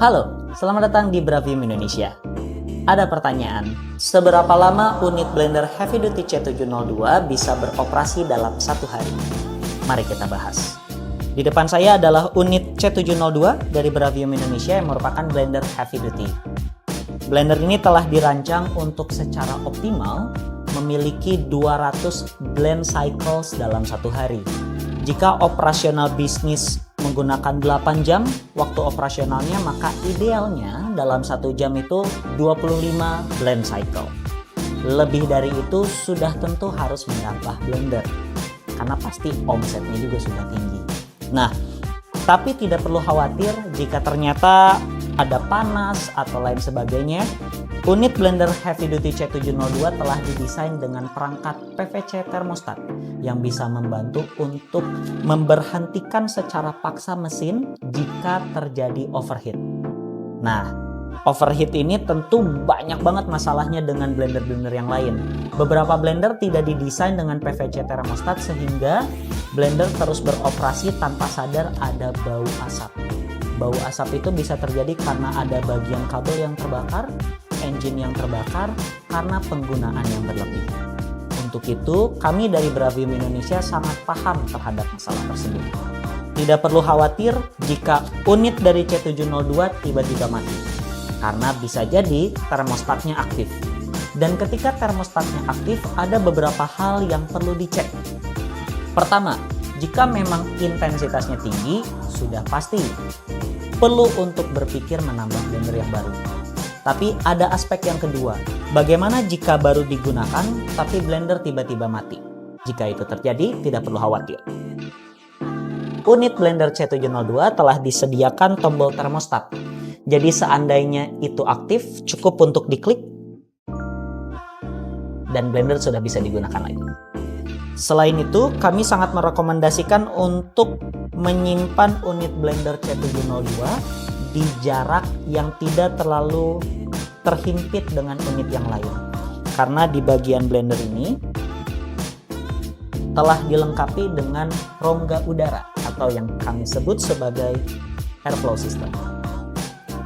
Halo, selamat datang di Bravium Indonesia. Ada pertanyaan, seberapa lama unit blender Heavy Duty C702 bisa beroperasi dalam satu hari? Mari kita bahas. Di depan saya adalah unit C702 dari Bravium Indonesia yang merupakan blender Heavy Duty. Blender ini telah dirancang untuk secara optimal memiliki 200 blend cycles dalam satu hari. Jika operasional bisnis menggunakan 8 jam waktu operasionalnya, maka idealnya dalam 1 jam itu 25 blend cycle. Lebih dari itu sudah tentu harus menambah blender karena pasti omsetnya juga sudah tinggi. Nah, tapi tidak perlu khawatir jika ternyata ada panas atau lain sebagainya. Unit blender Heavy Duty C702 telah didesain dengan perangkat PVC thermostat yang bisa membantu untuk memberhentikan secara paksa mesin jika terjadi overheat. Nah, overheat ini tentu banyak banget masalahnya dengan blender-blender yang lain. Beberapa blender tidak didesain dengan PVC thermostat sehingga blender terus beroperasi tanpa sadar ada bau asap. Bau asap itu bisa terjadi karena ada bagian kabel yang terbakar, engine yang terbakar karena penggunaan yang berlebih. Untuk itu, kami dari Bravium Indonesia sangat paham terhadap masalah tersebut. Tidak perlu khawatir jika unit dari C702 tiba-tiba mati, karena bisa jadi termostatnya aktif. Dan ketika termostatnya aktif, ada beberapa hal yang perlu dicek. Pertama, jika memang intensitasnya tinggi, sudah pasti perlu untuk berpikir menambah blender yang baru. Tapi ada aspek yang kedua, bagaimana jika baru digunakan tapi blender tiba-tiba mati? Jika itu terjadi, tidak perlu khawatir. Unit blender C702 telah disediakan tombol termostat. Jadi seandainya itu aktif, cukup untuk diklik dan blender sudah bisa digunakan lagi. Selain itu, kami sangat merekomendasikan untuk menyimpan unit blender C702 di jarak yang tidak terlalu terhimpit dengan unit yang lain. Karena di bagian blender ini telah dilengkapi dengan rongga udara atau yang kami sebut sebagai airflow system.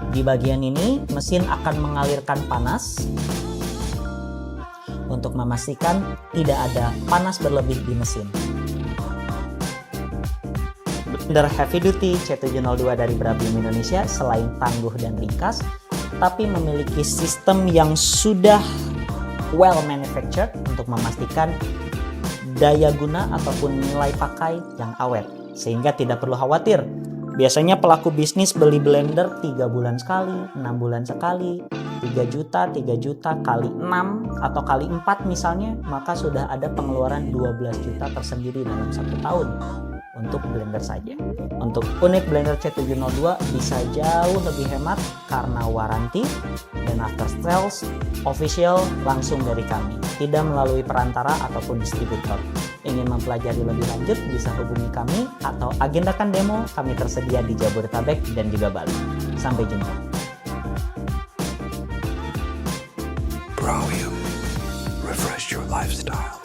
Di bagian ini mesin akan mengalirkan panas untuk memastikan tidak ada panas berlebih di mesin. Blender Heavy Duty C702 dari Bravium Indonesia selain tangguh dan ringkas, tapi memiliki sistem yang sudah well manufactured untuk memastikan daya guna ataupun nilai pakai yang awet, sehingga tidak perlu khawatir. Biasanya pelaku bisnis beli blender 3 bulan sekali, 6 bulan sekali, 3 juta kali 6 atau kali 4 misalnya, maka sudah ada pengeluaran 12 juta tersendiri dalam 1 tahun untuk blender saja. Untuk unit blender C702 bisa jauh lebih hemat karena waranti dan after sales official langsung dari kami, tidak melalui perantara ataupun distributor. Ingin mempelajari lebih lanjut bisa hubungi kami atau agendakan demo, kami tersedia di Jabodetabek dan juga Bali. Sampai jumpa. Bravium, refresh your lifestyle.